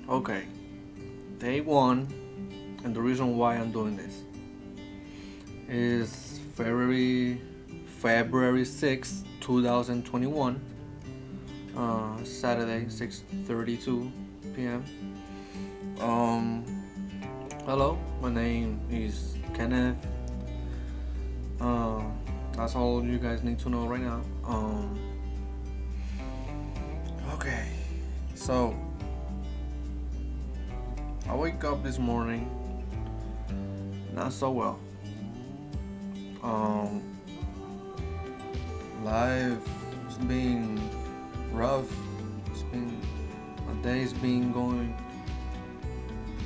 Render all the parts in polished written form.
Okay, day one, and the reason why I'm doing this is February 6th, 2021, Saturday, 6:32 p.m. Um, Hello, my name is Kenneth. Um, that's all you guys need to know right now. Okay, so I wake up this morning not so well. Um, Life has been rough. It's been My day's been going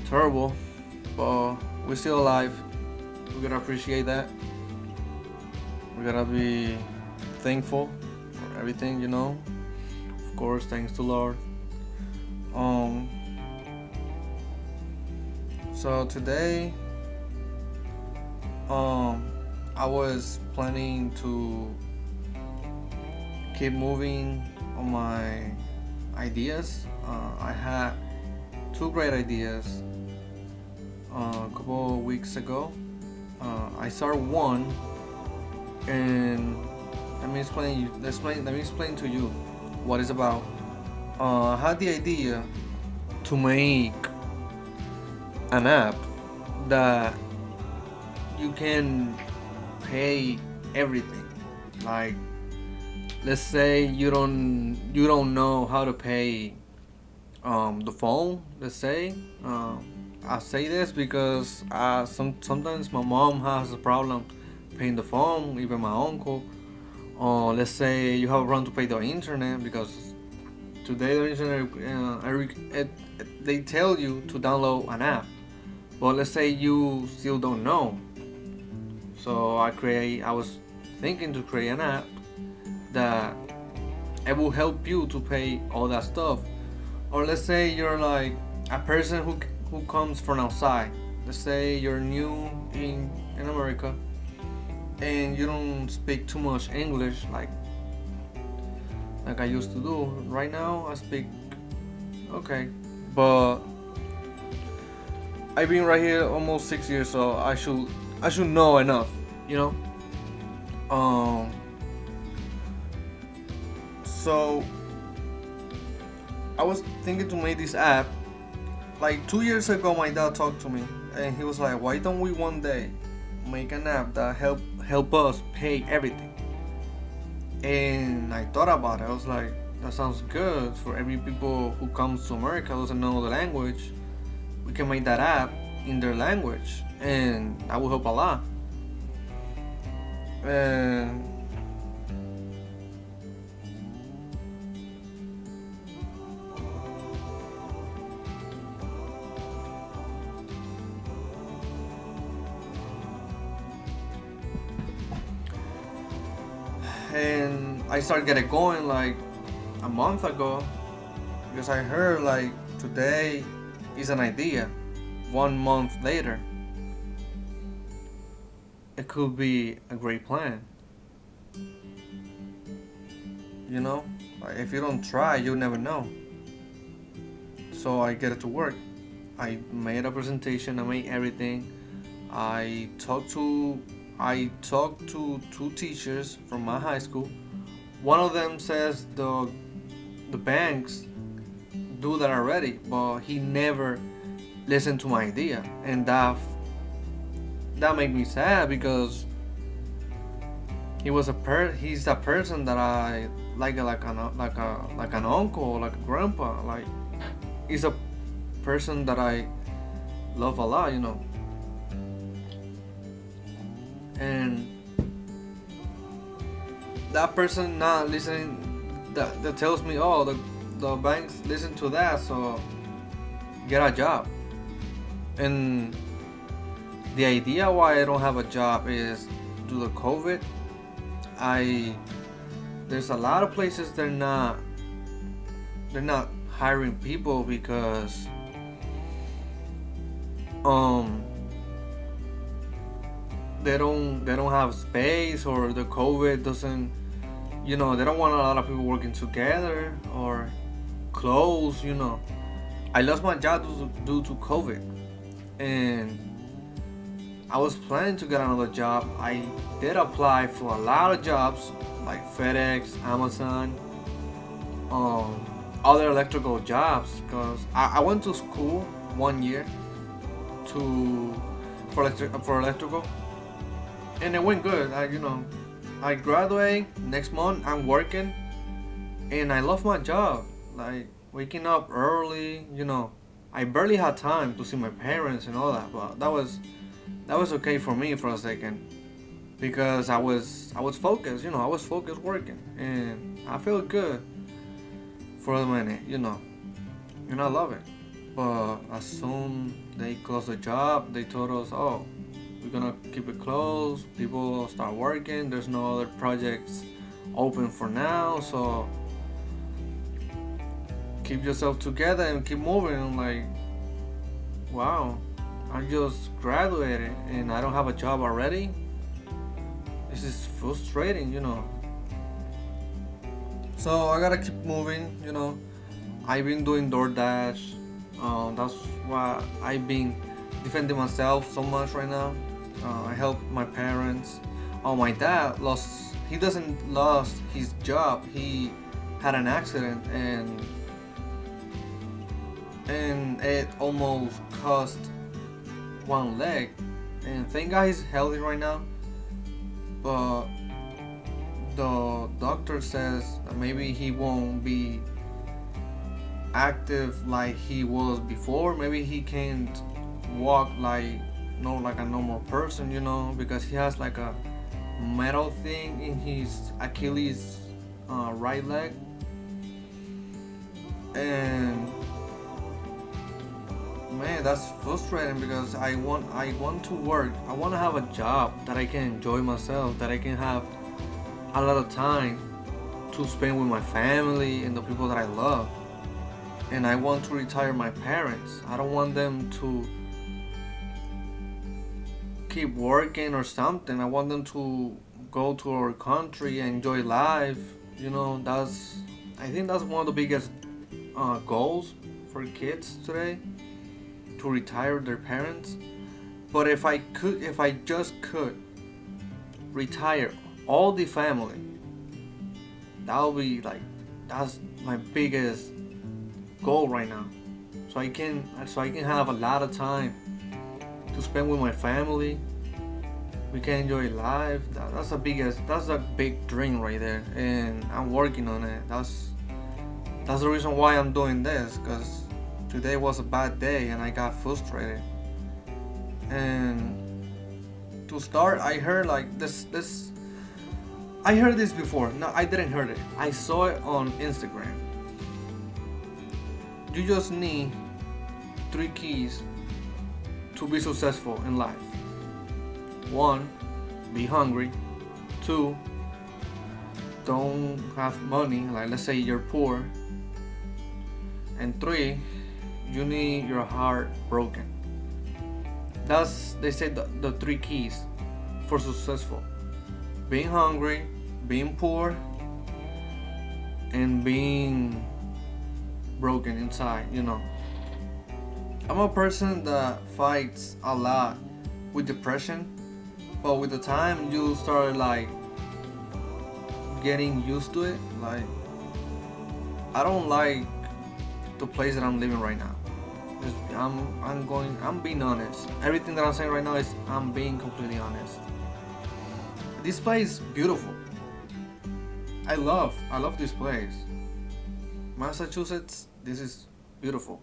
terrible, but we're still alive. We gotta appreciate that. We gotta be thankful for everything, you know. Of course, thanks to Lord. Um, so today, um, I was planning to keep moving on my ideas. I had two great ideas a couple of weeks ago. I started one, and let me explain to you what it's about. I had the idea to make an app that you can pay everything. Like, let's say you don't know how to pay the phone. Let's say I say this because sometimes my mom has a problem paying the phone, even my uncle. Or let's say you have a run to pay the internet because today the internet they tell you to download an app, but let's say you still don't know. So I was thinking to create an app that it will help you to pay all that stuff. Or let's say you're like a person who comes from outside. Let's say you're new in America and you don't speak too much English like I used to do. Right now I speak okay, but I've been right here almost 6 years, so I should know enough, you know. Um, so I was thinking to make this app. Like 2 years ago, my dad talked to me, and he was like, "Why don't we one day make an app that help us pay everything?" And I thought about it. I was like, "That sounds good for every people who comes to America doesn't know the language. We can make that app in their language, and that will help a lot." And I started getting going like a month ago because I heard like today is an idea. 1 month later, it could be a great plan. You know, like if you don't try, you'll never know. So I get it to work. I made a presentation. I made everything. I talked to I talked to two teachers from my high school. One of them says the banks do that already, but he never listened to my idea, and that made me sad because he's a person that I like an uncle, like a grandpa. Like he's a person that I love a lot, you know. And that person not listening, that tells me, oh, the banks listen to that, so get a job. And the idea why I don't have a job is due to COVID. I There's a lot of places they're not hiring people because um they don't have space, or the COVID doesn't, they don't want a lot of people working together or close, I lost my job due to COVID, and I was planning to get another job. I did apply for a lot of jobs like FedEx, Amazon, um, other electrical jobs because I went to school 1 year to for electrical, and it went good. I graduate next month. I'm working, and I love my job. Like waking up early. I barely had time to see my parents and all that, but that was okay for me for a second because I was focused. I was focused working, and I feel good for a minute. And I love it. But as soon they closed the job, they told us, "Oh, we're gonna keep it closed. People start working. There's no other projects open for now, so keep yourself together and keep moving." I'm like, wow, I just graduated and I don't have a job already. This is frustrating. So I gotta keep moving. I've been doing DoorDash. That's why I've been defending myself so much right now. I help my parents. Oh, my dad lost. He doesn't lost his job. He had an accident and it almost cost one leg. And thank God he's healthy right now. But the doctor says that maybe he won't be active like he was before. Maybe he can't walk like a normal person, because he has like a metal thing in his Achilles right leg. And man, that's frustrating because I want to work. I want to have a job that I can enjoy myself, that I can have a lot of time to spend with my family and the people that I love. And I want to retire my parents. I don't want them to keep working or something. I want them to go to our country and enjoy life. That's I think that's one of the biggest goals for kids today, to retire their parents. But if I just could retire all the family, that would be like that's my biggest goal right now. So I can have a lot of time to spend with my family. We can enjoy life. That's a big dream right there, and I'm working on it. That's the reason why I'm doing this, because today was a bad day and I got frustrated. And to start, I heard like this. I heard this before. No, I didn't heard it. I saw it on Instagram. You just need three keys to be successful in life. One, be hungry. Two, don't have money, like let's say you're poor. And three, you need your heart broken. That's they say the three keys for successful: being hungry, being poor, and being broken inside. I'm a person that fights a lot with depression, but with the time you start like getting used to it. Like I don't like the place that I'm living right now. I'm being honest. Everything that I'm saying right now is I'm being completely honest. This place is beautiful. I love this place. Massachusetts, this is beautiful.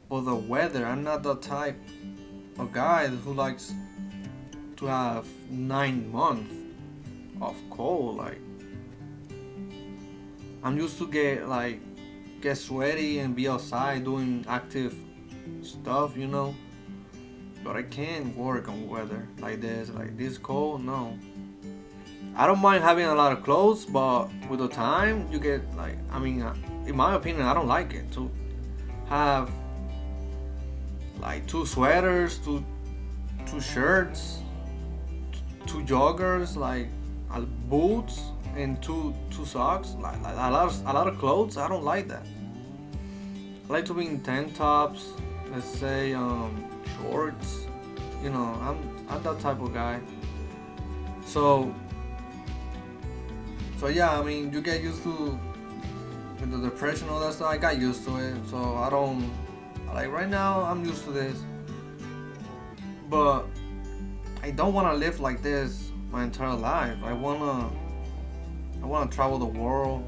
But the weather, I'm not the type of guy who likes to have 9 months of cold. Like I'm used to get sweaty and be outside doing active stuff. But I can't work on weather like this cold. No, I don't mind having a lot of clothes, but with the time you get in my opinion, I don't like it to have like two sweaters, two shirts, two joggers, like boots, and two socks. Like a lot of clothes. I don't like that. I like to be in tank tops, let's say shorts. I'm that type of guy. So yeah, I mean, you get used to with the depression, all that stuff. I got used to it, so I don't like right now. I'm used to this, but I don't want to live like this my entire life. I wanna travel the world.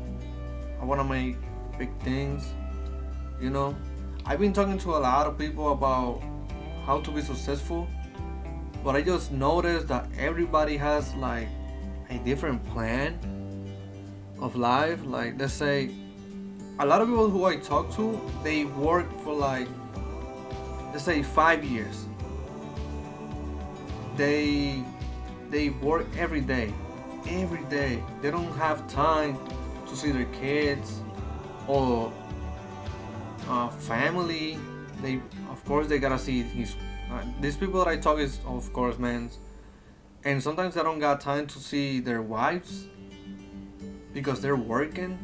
I wanna make big things. You know, I've been talking to a lot of people about how to be successful, but I just noticed that everybody has like a different plan of life. Like, let's say a lot of people who I talk to, they work for like, let's say 5 years. They they work every day, every day. They don't have time to see their kids or family. They, of course, they gotta see his. These people that I talk is, of course, men, and sometimes they don't got time to see their wives because they're working.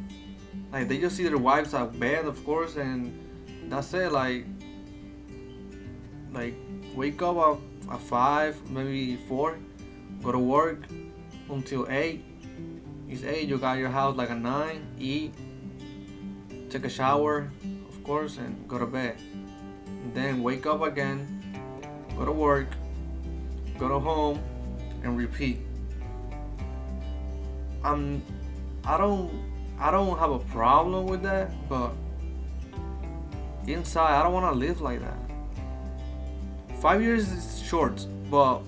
Like, they just see their wives at bed, of course, and that's it. Like wake up at 5, maybe 4, go to work until 8. It's 8. You got your house like at 9. Eat, take a shower, of course, and go to bed. And then wake up again, go to work, go to home, and repeat. I'm I don't I don't have a problem with that, but inside I don't want to live like that. 5 years is short, but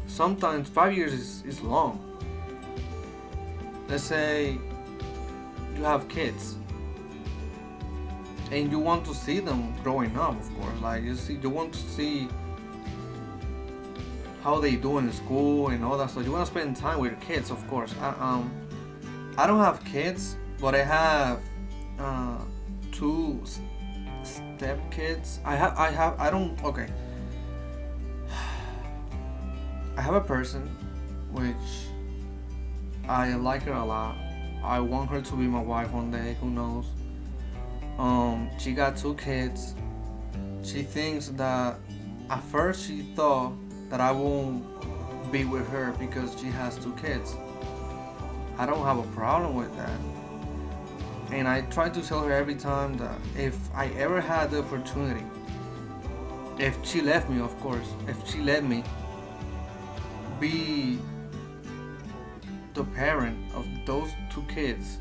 sometimes 5 years is long. Let's say you have kids and you want to see them growing up, of course. Like, you want to see how they do in school and all that stuff. You want to spend time with your kids, of course. I don't have kids, but I have two step kids. I don't, okay. I have a person which I like her a lot. I want her to be my wife one day, who knows. She got 2 kids. She thinks that at first she thought that I won't be with her because she has 2 kids. I don't have a problem with that. And I try to tell her every time that if I ever had the opportunity, if she let me, of course, if she let me be the parent of those 2 kids,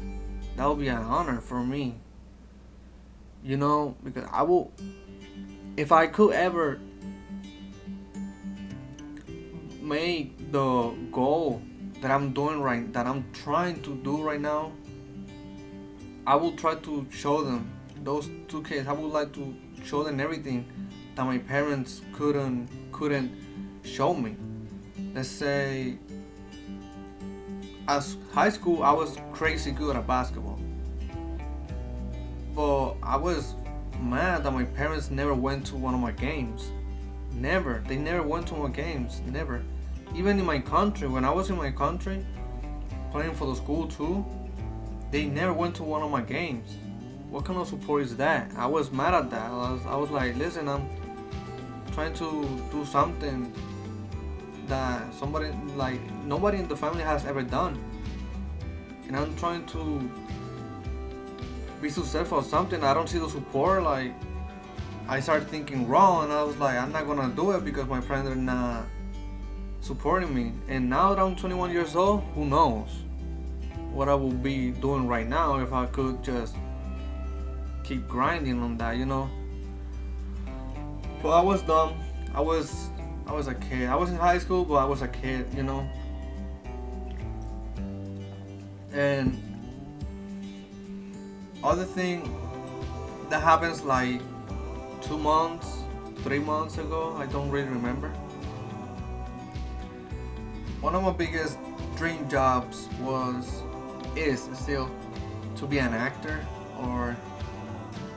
that would be an honor for me. Because I will, if I could ever make the goal that I'm trying to do right now, I will try to show them those 2 kids. I would like to show them everything that my parents couldn't show me. Let's say, as high school, I was crazy good at basketball, but I was mad that my parents never went to one of my games. Never. They never went to my games. Never. Even in my country, when I was in my country, playing for the school too, they never went to one of my games. What kind of support is that? I was mad at that. I was like, listen, I'm trying to do something that nobody in the family has ever done. And I'm trying to be successful at something. I don't see the support. Like, I started thinking wrong, and I was like, I'm not gonna do it because my friends are not supporting me. And now that I'm 21 years old, who knows what I will be doing right now if I could just keep grinding on that, But I was dumb. I was a kid. I was in high school, but I was a kid, And other thing that happens like 2 months, 3 months ago, I don't really remember. One of my biggest dream jobs is still to be an actor or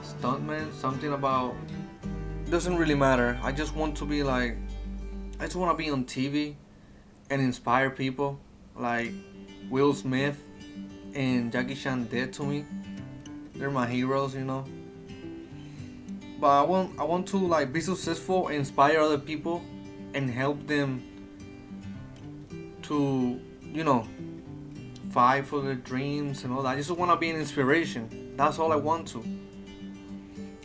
stuntman. Something about, doesn't really matter. I just want to be I just want to be on TV and inspire people like Will Smith and Jackie Chan did to me. They're my heroes, but I want to like be successful, inspire other people, and help them to, you know, fight for their dreams and all that. I just want to be an inspiration. That's all I want to.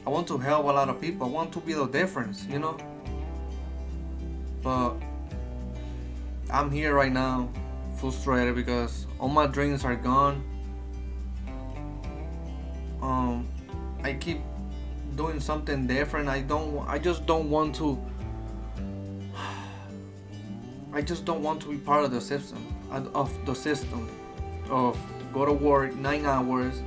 I want to help a lot of people. I want to be the difference, you know. But I'm here right now, frustrated because all my dreams are gone. Um, I keep doing something different. I just don't want to. I just don't want to be part of the system. Of go to work 9 hours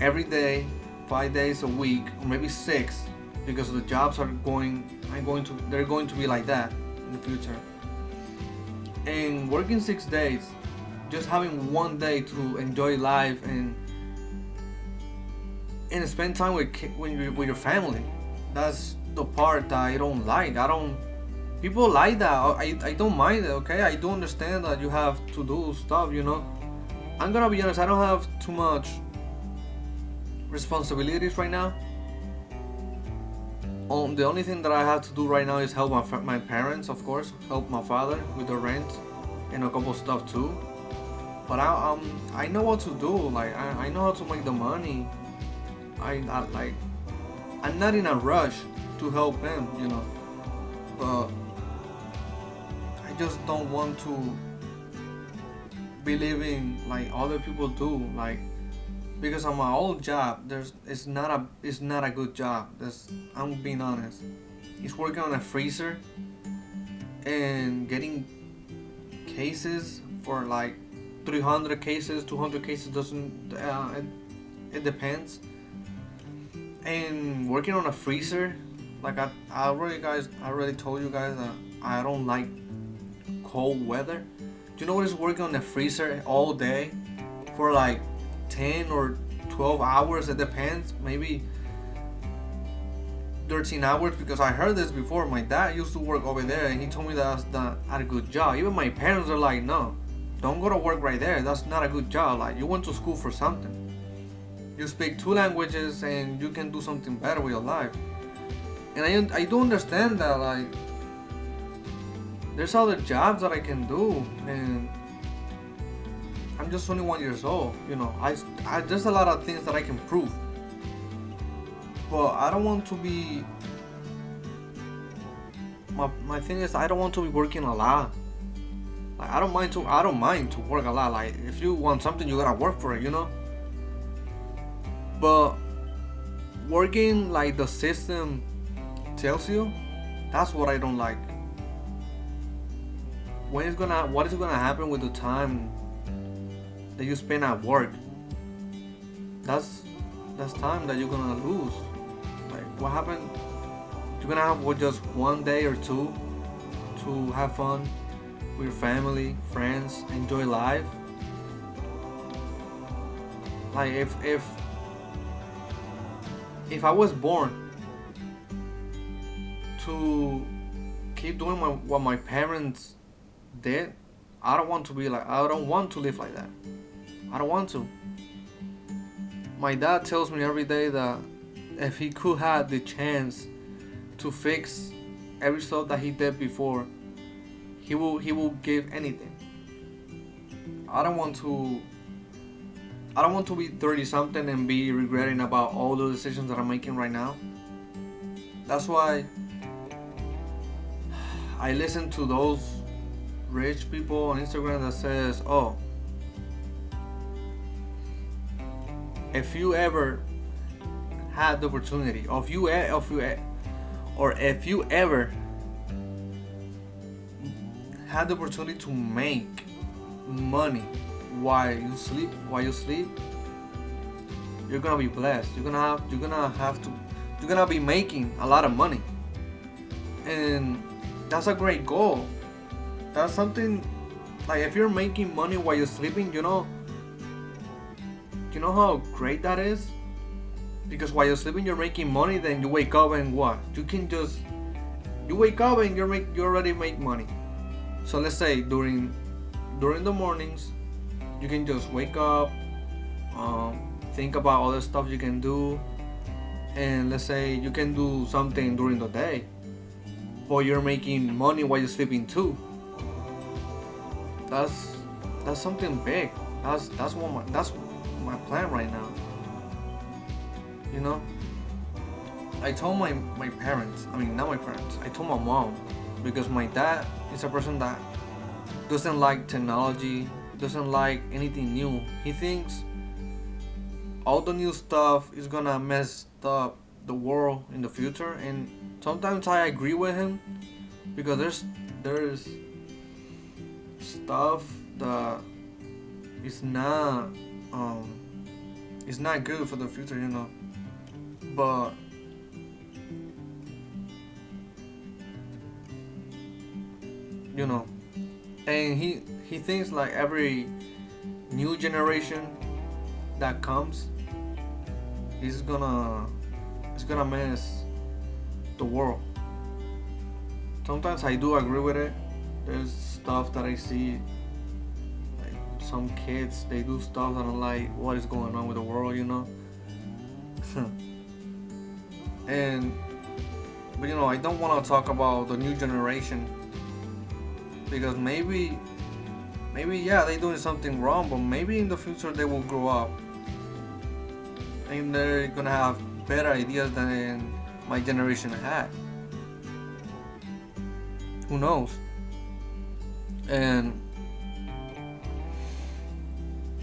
every day, 5 days a week, or maybe six, because the jobs they're going to be like that in the future. And working 6 days, just having one day to enjoy life and spend time with your family. That's the part that I don't like. I don't. People like that. I don't mind it. Okay, I do understand that you have to do stuff. You know, I'm gonna be honest. I don't have too much responsibilities right now. The only thing that I have to do right now is help my parents, of course, help my father with the rent and a couple stuff too. But I know what to do. Like I know how to make the money. Like I'm not in a rush to help him, you know. But I just don't want to be living like other people do. Like because on my old job, it's not a good job. I'm being honest. It's working on a freezer and getting cases for like 300 cases, 200 cases doesn't. It depends. And working on a freezer, like I already told you guys that I don't like cold weather. Do you know what is working on a freezer all day for like 10 or 12 hours? It depends. Maybe 13 hours, because I heard this before. My dad used to work over there and he told me that's not a good job. Even my parents are like, no, don't go to work right there. That's not a good job. Like, you went to school for something. You speak two languages and you can do something better with your life. And I do understand that, like, there's other jobs that I can do, and I'm just 21 years old. You know, there's a lot of things that I can prove. But I don't want to be. My thing is, I don't want to be working a lot. Like, I don't mind to work a lot. Like, if you want something, you gotta work for it, you know. But working like the system tells you, that's what I don't like. What is gonna happen with the time that you spend at work? That's time that you're gonna lose. Like, what happened? You're gonna have just one day or two to have fun with your family, friends, enjoy life. Like, if I was born to keep doing what my parents did, I don't want to live like that. I don't want to. My dad tells me every day that if he could have the chance to fix every stuff that he did before, he will give anything. I don't want to be 30 something and be regretting about all the decisions that I'm making right now. That's why I listen to those rich people on Instagram that says, "Oh, if you ever had the opportunity, or if you ever had the opportunity to make money while you sleep, you're gonna be blessed. You're gonna be making a lot of money, and that's a great goal. That's something like, if you're making money while you're sleeping, you know how great that is. Because while you're sleeping, you're making money. Then you wake up and what? You wake up and you already make money. So let's say during the mornings, you can just wake up, think about all the stuff you can do, and let's say you can do something during the day, but you're making money while you're sleeping too. That's that's something big. That's my plan right now. You know, I told my parents. I mean, not my parents. I told my mom because my dad is a person that doesn't like technology, doesn't like anything new. He thinks all the new stuff is gonna mess up the world in the future, and sometimes I agree with him because there's stuff that is not um is not good for the future, you know. But you know, and he thinks like every new generation that comes is gonna it's gonna mess the world. Sometimes I do agree with it. There's stuff that I see, like some kids they do stuff that I'm like, what is going on with the world, you know? And but you know, I don't want to talk about the new generation because maybe yeah they doing something wrong, but maybe in the future they will grow up and they're gonna have better ideas than my generation had. Who knows? And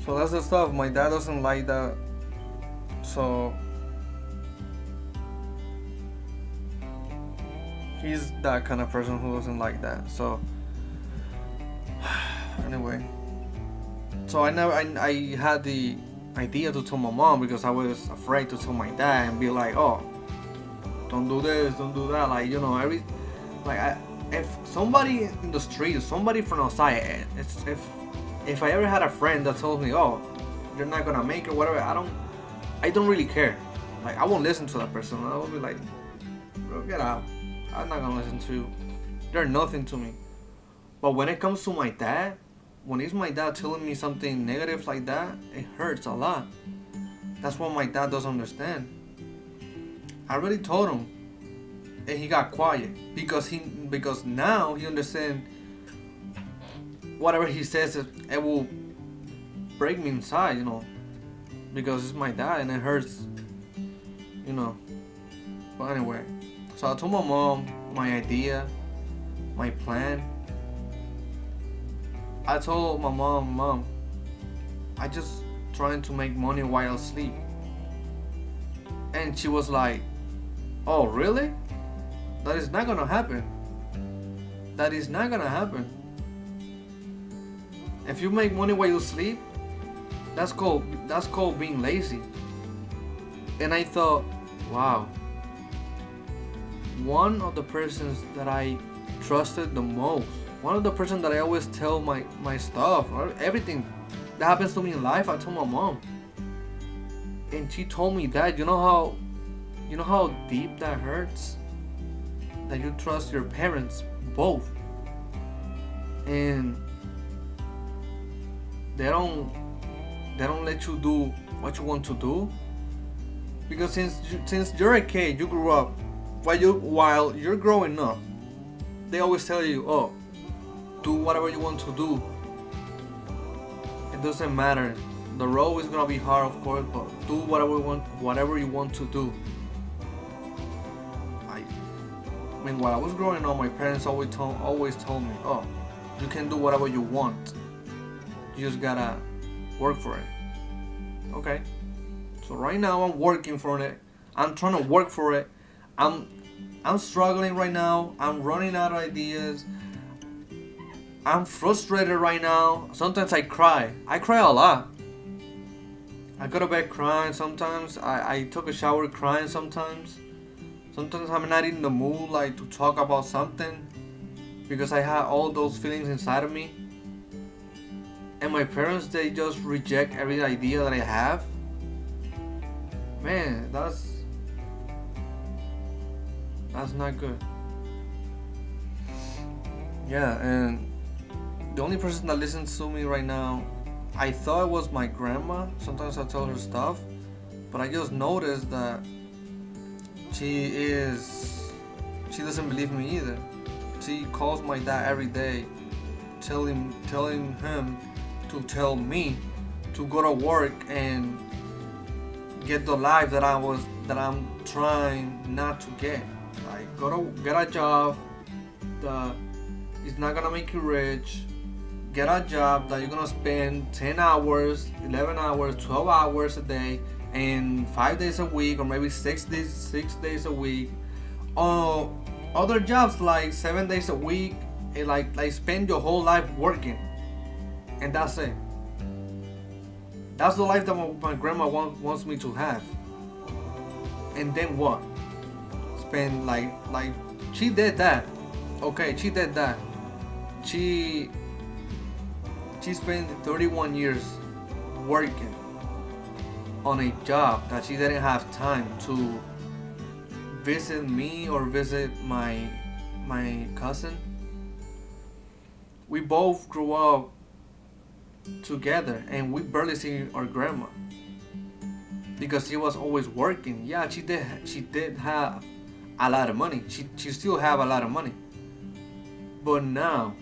so that's the stuff. My dad doesn't like that. So he's that kind of person who doesn't like that. So anyway, so I had the idea to tell my mom because I was afraid to tell my dad and be like, oh, don't do this, don't do that. Like, you know, if somebody in the street, somebody from outside, if I ever had a friend that told me, oh, you're not gonna make it, whatever, I don't really care. Like, I won't listen to that person. I will be like, bro, get out. I'm not gonna listen to you. They're nothing to me. But when it comes to my dad, when it's my dad telling me something negative like that, it hurts a lot. That's what my dad doesn't understand. I already told him, and he got quiet because now he understands whatever he says it will break me inside, you know, because it's my dad and it hurts, you know. But anyway, so I told my mom my idea, my plan. I told my mom, I just trying to make money while asleep. And she was like, oh, really? That is not gonna happen. That is not gonna happen. If you make money while you sleep, that's called being lazy. And I thought, wow, one of the persons that I trusted the most, one of the persons that I always tell my stuff, or everything that happens to me in life, I told my mom. And she told me that, you know how deep that hurts? That you trust your parents both. And they don't let you do what you want to do. Because since you're a kid, you grew up, while you're growing up, they always tell you, oh, do whatever you want to do. It doesn't matter. The road is gonna be hard, of course, but do whatever you want to do. I mean, while I was growing up, my parents always told me, oh, you can do whatever you want. You just gotta work for it. Okay. So right now I'm working for it. I'm trying to work for it. I'm struggling right now. I'm running out of ideas. I'm frustrated right now. Sometimes I cry. I cry a lot. I go to bed crying sometimes. I took a shower crying sometimes. Sometimes I'm not in the mood like to talk about something because I have all those feelings inside of me. And my parents, they just reject every idea that I have. Man, that's not good. Yeah, and the only person that listens to me right now, I thought it was my grandma. Sometimes I tell her stuff, but I just noticed that She is. She doesn't believe me either. She calls my dad every day, telling him to tell me to go to work and get the life that I'm trying not to get. Like go to get a job that is not gonna make you rich. Get a job that you're gonna spend 10 hours, 11 hours, 12 hours a day, and 5 days a week, or maybe 6 days a week. Or other jobs like 7 days a week, and like spend your whole life working, and that's it. That's the life that my grandma wants me to have. And then what? Spend like she did that. Okay, she did that. She she spent 31 years working on a job that she didn't have time to visit me or visit my cousin. We both grew up together and we barely see our grandma because she was always working. Yeah, she did have a lot of money. She still have a lot of money. But now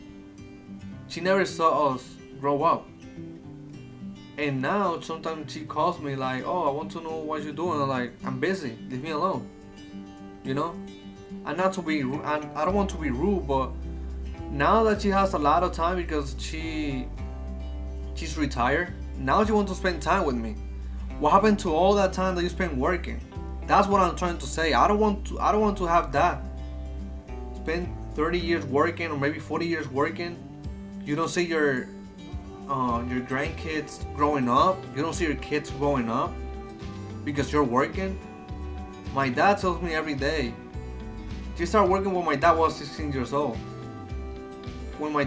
she never saw us grow up. And now sometimes she calls me like, "Oh, I want to know what you're doing." I'm like, "I'm busy. Leave me alone." You know? And not to be I don't want to be rude, but now that she has a lot of time because she's retired, now she wants to spend time with me. What happened to all that time that you spent working? That's what I'm trying to say. I don't want to have that. Spend 30 years working or maybe 40 years working. You don't see your grandkids growing up. You don't see your kids growing up because you're working. My dad tells me every day. She started working when my dad was 16 years old. When my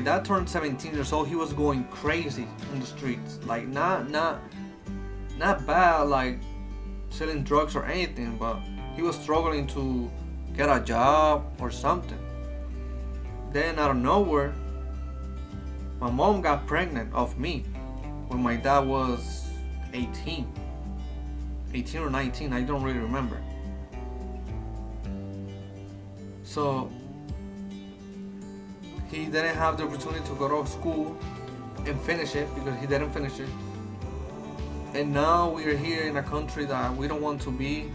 dad turned 17 years old, he was going crazy on the streets. Like not bad, like selling drugs or anything, but he was struggling to get a job or something. Then out of nowhere, my mom got pregnant of me when my dad was 18. 18 or 19, I don't really remember. So he didn't have the opportunity to go to school and finish it because he didn't finish it. And now we are here in a country that we don't want to be.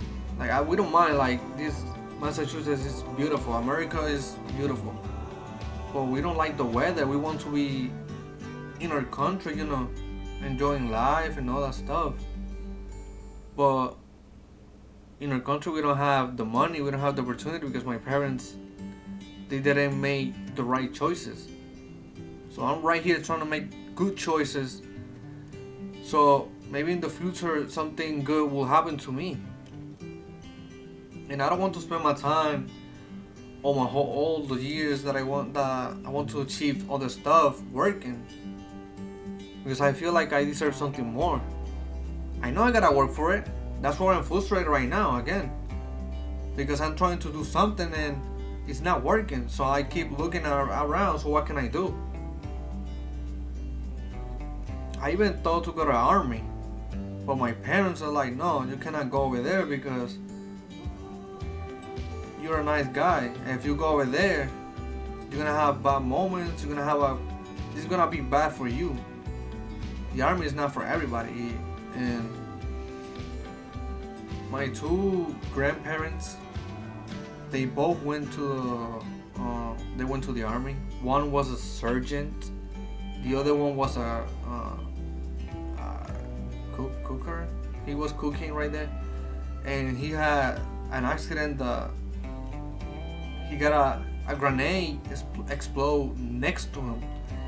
We don't mind. Like this, Massachusetts is beautiful. America is beautiful, but we don't like the weather. We want to be in our country, enjoying life and all that stuff. But in our country, we don't have the money. We don't have the opportunity because my parents they didn't make the right choices. So I'm right here trying to make good choices. So maybe in the future something good will happen to me. And I don't want to spend my time all the years that I want to achieve other stuff working because I feel like I deserve something more. I know I gotta work for it. That's why I'm frustrated right now again because I'm trying to do something and it's not working. So I keep looking around. So what can I do? I even thought to go to the army, but my parents are like, "No, you cannot go over there because you're a nice guy. And if you go over there, you're gonna have bad moments. It's gonna be bad for you. The army is not for everybody." And my two grandparents, they both went to the army. One was a sergeant. The other one was a cooker. He was cooking right there, and he had an accident. He got a grenade explode next to him.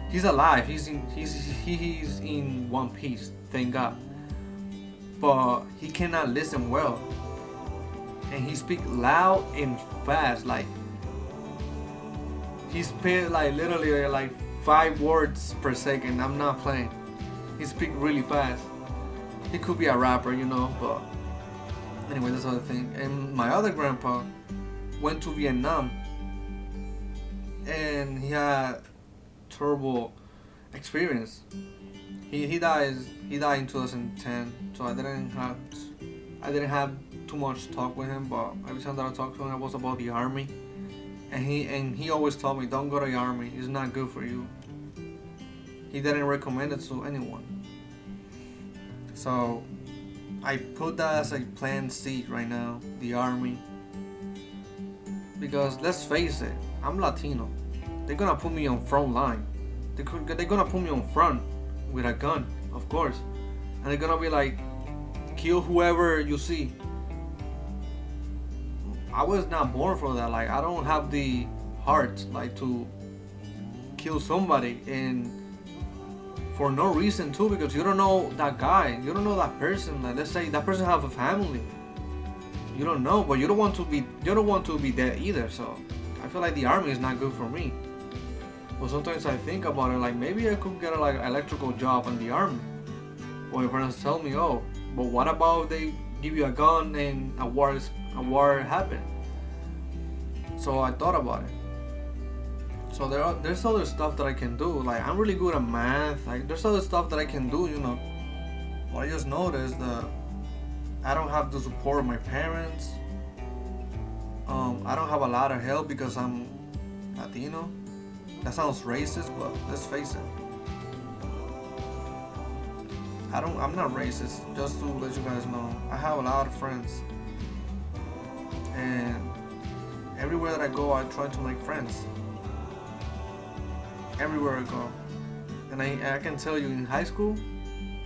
He's alive. He's in one piece. Thank God. But he cannot listen well, and he speaks loud and fast. Like he speaks like literally like 5 words per second. I'm not playing. He speaks really fast. He could be a rapper, but anyway, that's the other thing. And my other grandpa went to Vietnam, and he had terrible experience. He died in 2010, so I didn't have too much talk with him, but every time that I talked to him, it was about the army, and he always told me, don't go to the army. It's not good for you. He didn't recommend it to anyone. So I put that as a plan C right now, the army. Because let's face it, I'm Latino. They're gonna put me on front line. They're gonna put me on front with a gun, of course. And they're gonna be like, kill whoever you see. I was not born for that. Like, I don't have the heart like to kill somebody, and for no reason too, because you don't know that guy, you don't know that person. Like, let's say that person have a family, you don't know, but you don't want to be dead either. So I feel like the army is not good for me. But sometimes I think about it, like maybe I could get a like electrical job in the army. Well, my parents tell me, oh, but what about they give you a gun and a war happened? So I thought about it. So there's other stuff that I can do. Like, I'm really good at math. Like, there's other stuff that I can do, you know. But I just noticed that I don't have the support of my parents. I don't have a lot of help because I'm Latino. That sounds racist, but let's face it. I'm not racist. Just to let you guys know, I have a lot of friends, and everywhere that I go, I try to make friends. Everywhere I go, and I can tell you, in high school,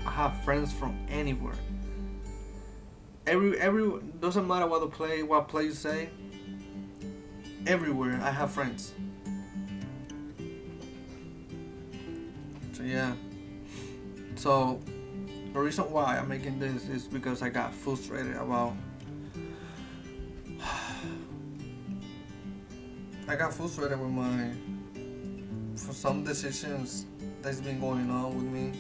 I have friends from anywhere. Every doesn't matter what play you say. Everywhere I have friends. So yeah. So the reason why I'm making this is because I got frustrated about. I got frustrated with for some decisions that's been going on with me,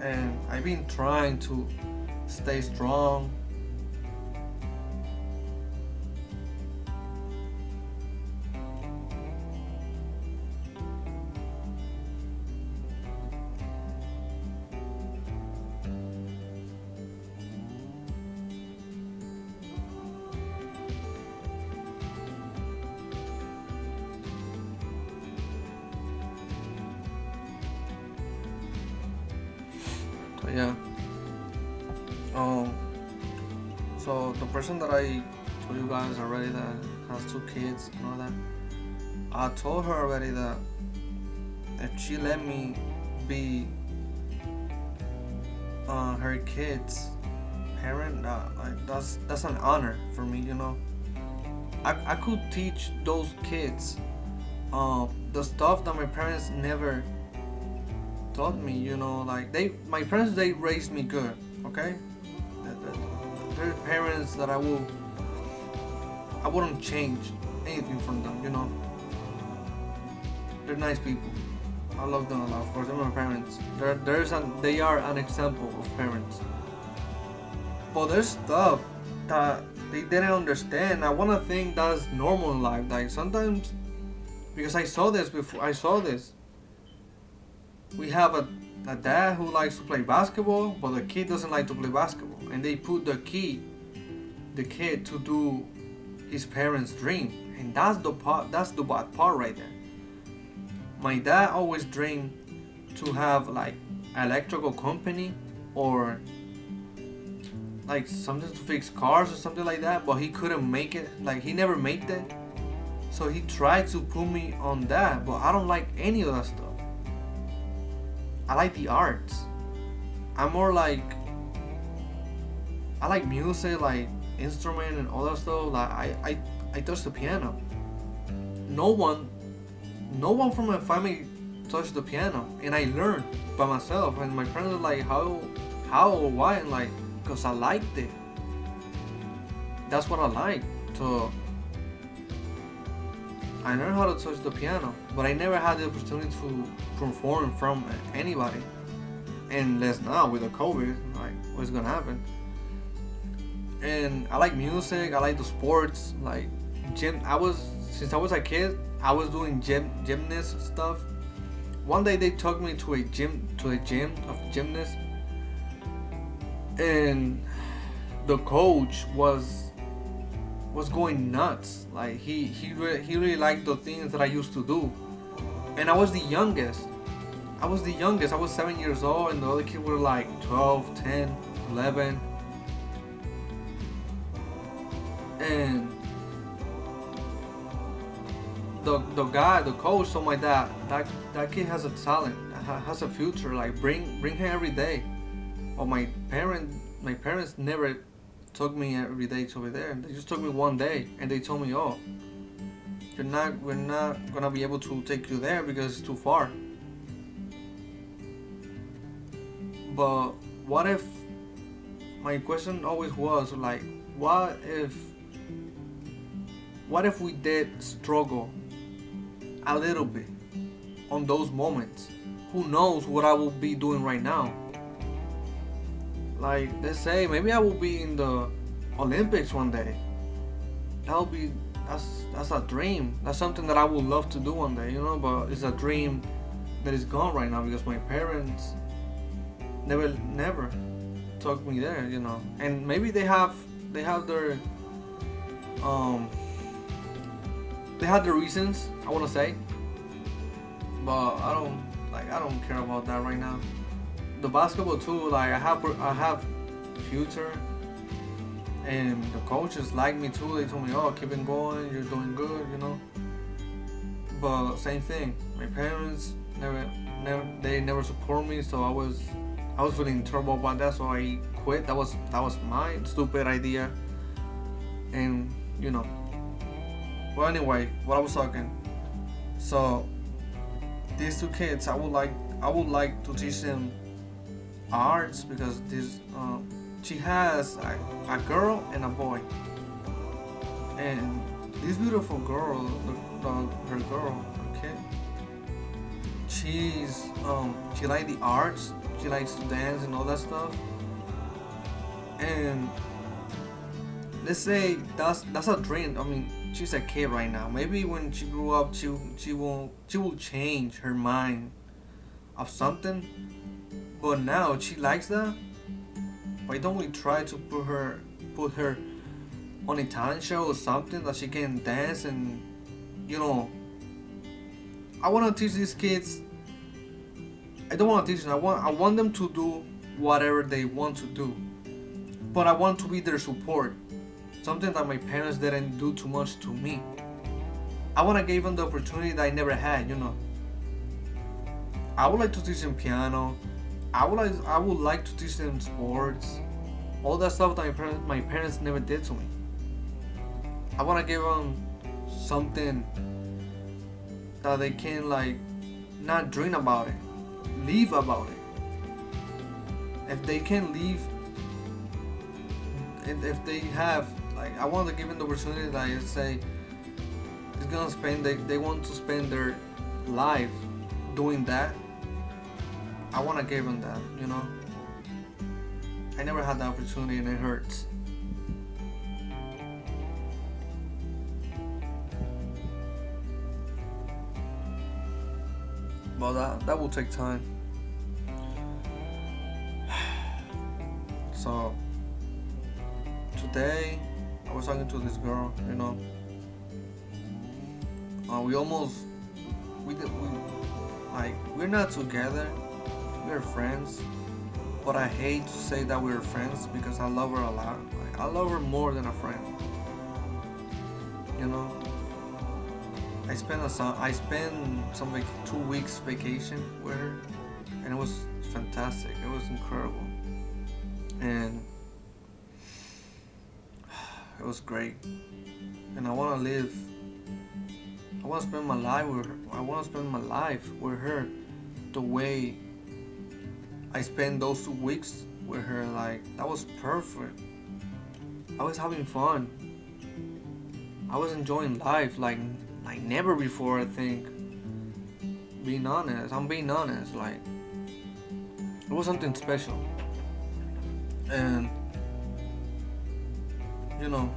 and I've been trying to stay strong. So yeah. So the person that I told you guys already that has 2 kids and all that, I told her already that if she let me be her kid's parent, like that's an honor for me, you know. I could teach those kids the stuff that my parents never taught me, you know. Like, my parents, they raised me good, okay. They're parents that I wouldn't change anything from them, you know. They're nice people. I love them a lot. Of course, they're my parents. They are an example of parents. But there's stuff that they didn't understand. I wanna think that's normal in life. Like, sometimes, because I saw this before. We have a dad who likes to play basketball, but the kid doesn't like to play basketball, and they put the kid to do his parents' dream, and that's the bad part right there. My dad always dreamed to have like electrical company or like something to fix cars or something like that, but he couldn't make it. Like, he never made that, so he tried to put me on that, but I don't like any of that stuff. I like the arts. I'm more like, I like music, like instrument and all that stuff. Like, I touch the piano. No one from my family touched the piano, and I learned by myself. And my friends are like, how or why? And like, because I liked it. That's what I like. So I learned how to touch the piano, but I never had the opportunity to perform from anybody. And less now with the COVID, like, what's gonna happen? And I like music, I like the sports, like gym. Since I was a kid, I was doing gymnast stuff. One day they took me to a gym of gymnasts, and the coach was going nuts. Like he really liked the things that I used to do, and I was the youngest. I was the youngest. I was 7 years old, and the other kids were like 12, 10, 11, and the guy, the coach, told my dad that kid has a talent, has a future. Like bring him every day. Well, my parents never took me every day to over there. They just took me one day, and they told me, "Oh, we're not gonna be able to take you there because it's too far." But what if? My question always was like, what if? What if we did struggle a little bit on those moments? Who knows what I will be doing right now? Like, let's say maybe I will be in the Olympics one day. That'll be that's a dream. That's something that I would love to do one day, you know. But it's a dream that is gone right now because my parents never took me there, you know. And maybe they have their um they have their reasons, I want to say, but I don't care about that right now. The basketball too, like I have future, and the coaches like me too. They told me, "Oh, keep it going. You're doing good," you know. But same thing. My parents never support me, so I was feeling terrible about that. So I quit. That was my stupid idea, and you know. Well, anyway, what I was talking. So these two kids, I would like to teach them arts because this she has a girl and a boy, and this beautiful girl, her girl, okay, she likes the arts, she likes to dance and all that stuff, and let's say that's a dream. I mean, she's a kid right now. Maybe when she grew up, she will change her mind of something. But now she likes that. Why don't we try to put her on a talent show or something that she can dance and you know? I want to teach these kids. I don't want to teach them. I want them to do whatever they want to do. But I want to be their support. Something that my parents didn't do too much to me. I want to give them the opportunity that I never had, you know. I would like to teach them piano. I would like to teach them sports. All that stuff that my parents never did to me. I want to give them something that they can like not dream about it, live about it. If they can live, if they have like, I want to give them the opportunity that I say it's gonna spend. They want to spend their life doing that. I want to give them that, you know. I never had the opportunity and it hurts. But that will take time. So today I was talking to this girl, you know. We almost we like we're not together. We're friends, but I hate to say that we're friends because I love her a lot. Like, I love her more than a friend. You know, I spent 2 weeks vacation with her, and it was fantastic. It was incredible, and it was great. And I want to live. I want to spend my life with her. I want to spend my life with her, the way I spent those 2 weeks with her. Like, that was perfect. I was having fun. I was enjoying life like never before. I think. I'm being honest. Like, it was something special, and you know,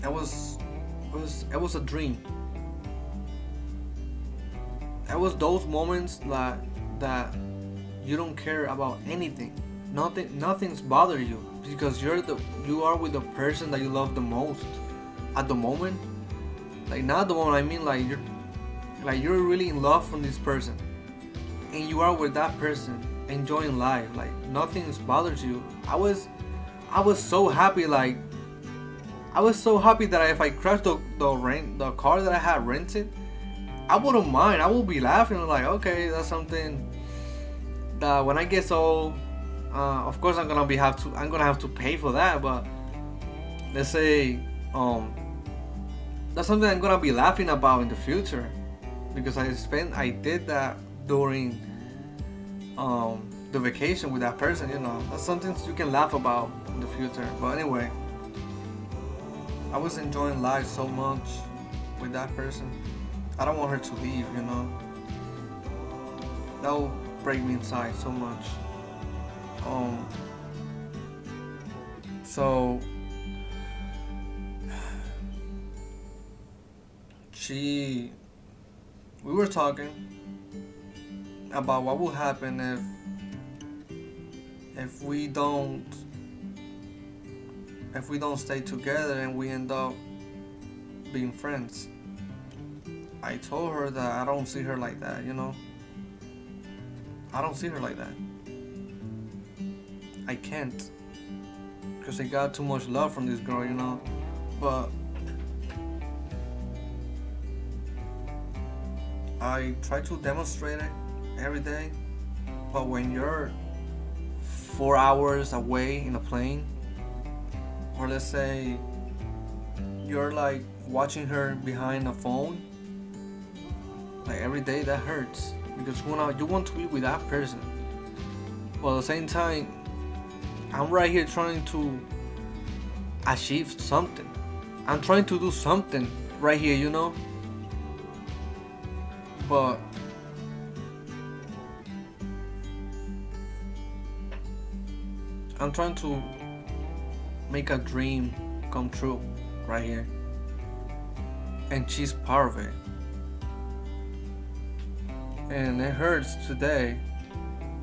it was a dream. It was those moments that you don't care about anything, nothing's bother you because you are with the person that you love the most at the moment. Like not at the moment, I mean like you're really in love from this person, and you are with that person enjoying life. Like nothing's bothers you. I was so happy. Like I was so happy that if I crashed the car that I had rented, I wouldn't mind. I would be laughing like, okay, that's something that when I get old, of course I'm gonna have to pay for that. But let's say that's something I'm gonna be laughing about in the future because I did that during the vacation with that person. That's something you can laugh about in the future. But anyway, I was enjoying life so much with that person. I don't want her to leave. That will break me inside so much. Um, so she, we were talking about what will happen if we don't stay together and we end up being friends. I told her that I don't see her like that. I don't see her like that. I can't because I got too much love from this girl. But I try to demonstrate it every day. But when you're 4 hours away in a plane, or let's say you're like watching her behind a phone, like every day, that hurts because you want to be with that person. But at the same time, I'm right here trying to achieve something. I'm trying to do something right here. But I'm trying to make a dream come true right here. And she's part of it. And it hurts today.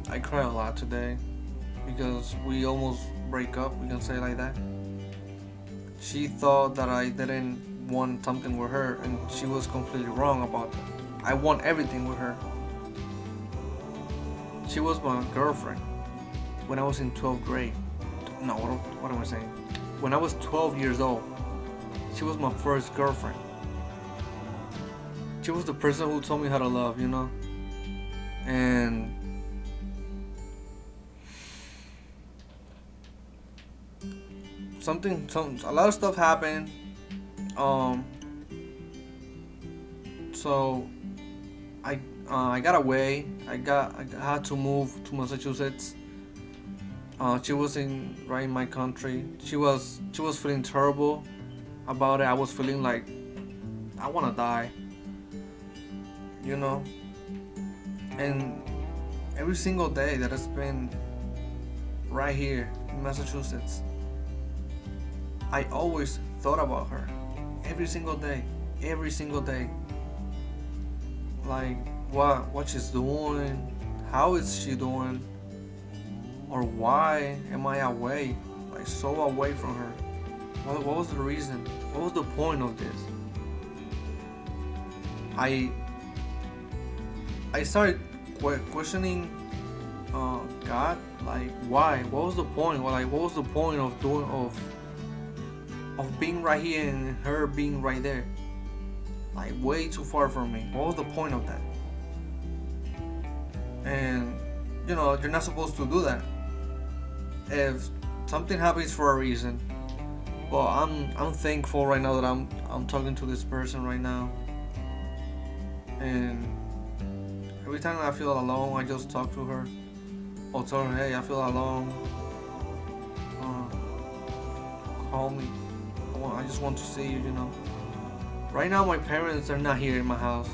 I cry a lot today because we almost break up, we can say it like that. She thought that I didn't want something with her, and she was completely wrong about that. I want everything with her. She was my girlfriend when I was in 12th grade. No, what am I saying? When I was 12 years old, she was my first girlfriend. She was the person who told me how to love. And a lot of stuff happened. So I got away. I had to move to Massachusetts. She was right in my country. She was feeling terrible about it. I was feeling like I wanna die. And every single day that I spent right here in Massachusetts, I always thought about her. Every single day. Like what she's doing, how is she doing, or why am I away, like so away from her? What was the reason? What was the point of this? I started questioning God, like why? What was the point? What was the point of being right here and her being right there? Like way too far from me. What was the point of that? And you're not supposed to do that. If something happens for a reason. Well, I'm thankful right now that I'm talking to this person right now. And every time I feel alone, I just talk to her. Or tell her, hey, I feel alone. Call me. I just want to see you. Right now, my parents are not here in my house.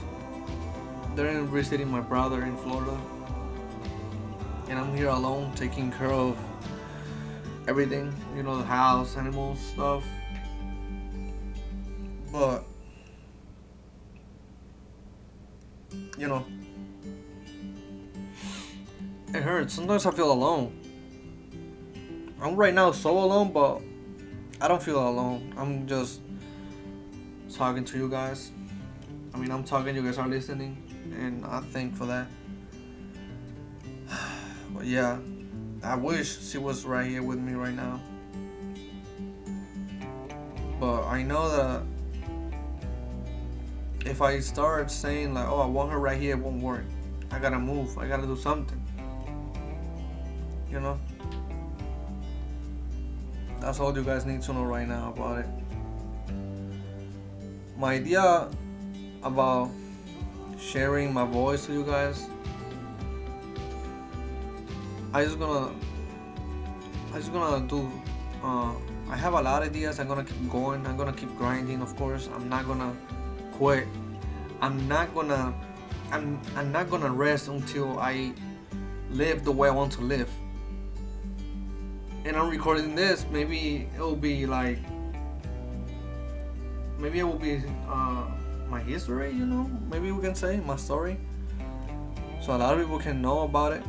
They're visiting my brother in Florida. And I'm here alone, taking care of everything. The house, animals, stuff. But, it hurts. Sometimes I feel alone. I'm right now so alone, but I don't feel alone. I'm just talking to you guys. I mean, I'm talking, you guys are listening, and I thank for that. But yeah, I wish she was right here with me right now. But I know that if I start saying like, "Oh, I want her right here," it won't work. I gotta move. I gotta do something. You know. That's all you guys need to know right now about it. My idea about sharing my voice to you guys, I just gonna do. Uh, I have a lot of ideas. I'm gonna keep going. I'm gonna keep grinding. Of course, I'm not gonna quit. I'm not gonna. I'm not gonna rest until I live the way I want to live. And I'm recording this. Maybe it will be like. Maybe it will be my history. You know. Maybe we can say my story. So a lot of people can know about it.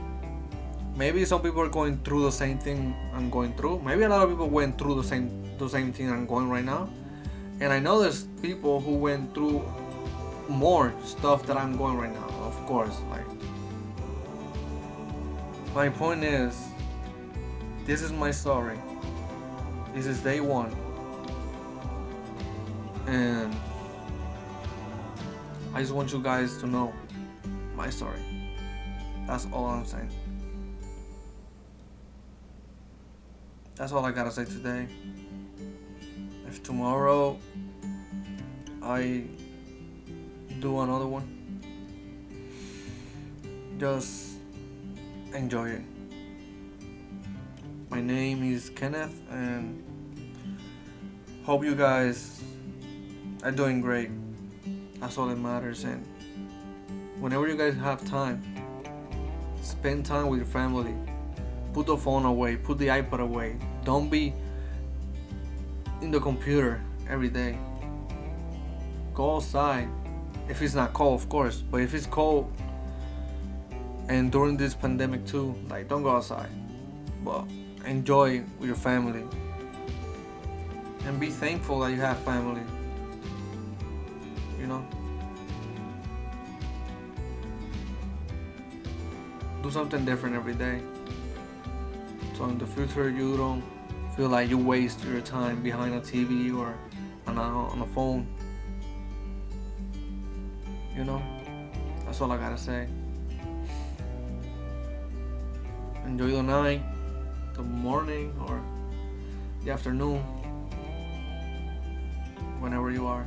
Maybe some people are going through the same thing I'm going through. Maybe a lot of people went through the same thing I'm going right now. And I know there's people who went through more stuff that I'm going right now. Of course, like my point is, this is my story. This is day one, and I just want you guys to know my story. That's all I'm saying. That's all I gotta say today. If tomorrow I do another one, just enjoy it. My name is Kenneth, and hope you guys are doing great. That's all that matters. And whenever you guys have time, spend time with your family. Put the phone away, put the iPad away. Don't be in the computer every day. Go outside. If it's not cold, of course, but if it's cold, and during this pandemic too, like, don't go outside. But enjoy with your family. And be thankful that you have family. You know? Do something different every day. So in the future you don't feel like you waste your time behind a TV or on a phone. You know? That's all I gotta say. Enjoy the night, the morning, or the afternoon. Whenever you are.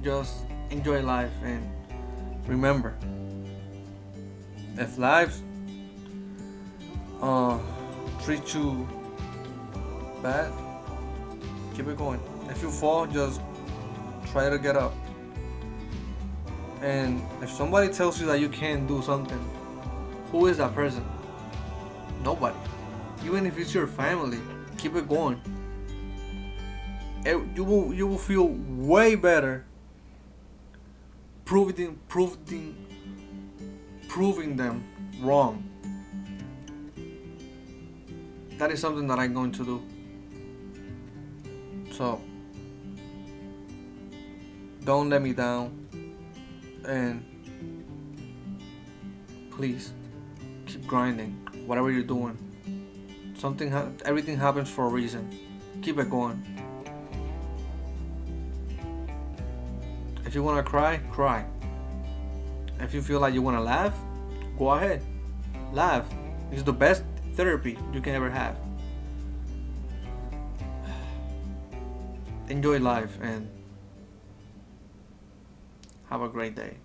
Just enjoy life, and remember, if life treat you bad, keep it going. If you fall, just try to get up. And if somebody tells you that you can't do something, who is that person? Nobody. Even if it's your family, keep it going. You will feel way better proving them wrong. That is something that I'm going to do. So don't let me down, and please keep grinding. Whatever you're doing, everything happens for a reason. Keep it going. If you wanna cry, cry. If you feel like you wanna laugh, go ahead, laugh. It's the best therapy you can ever have. Enjoy life and have a great day.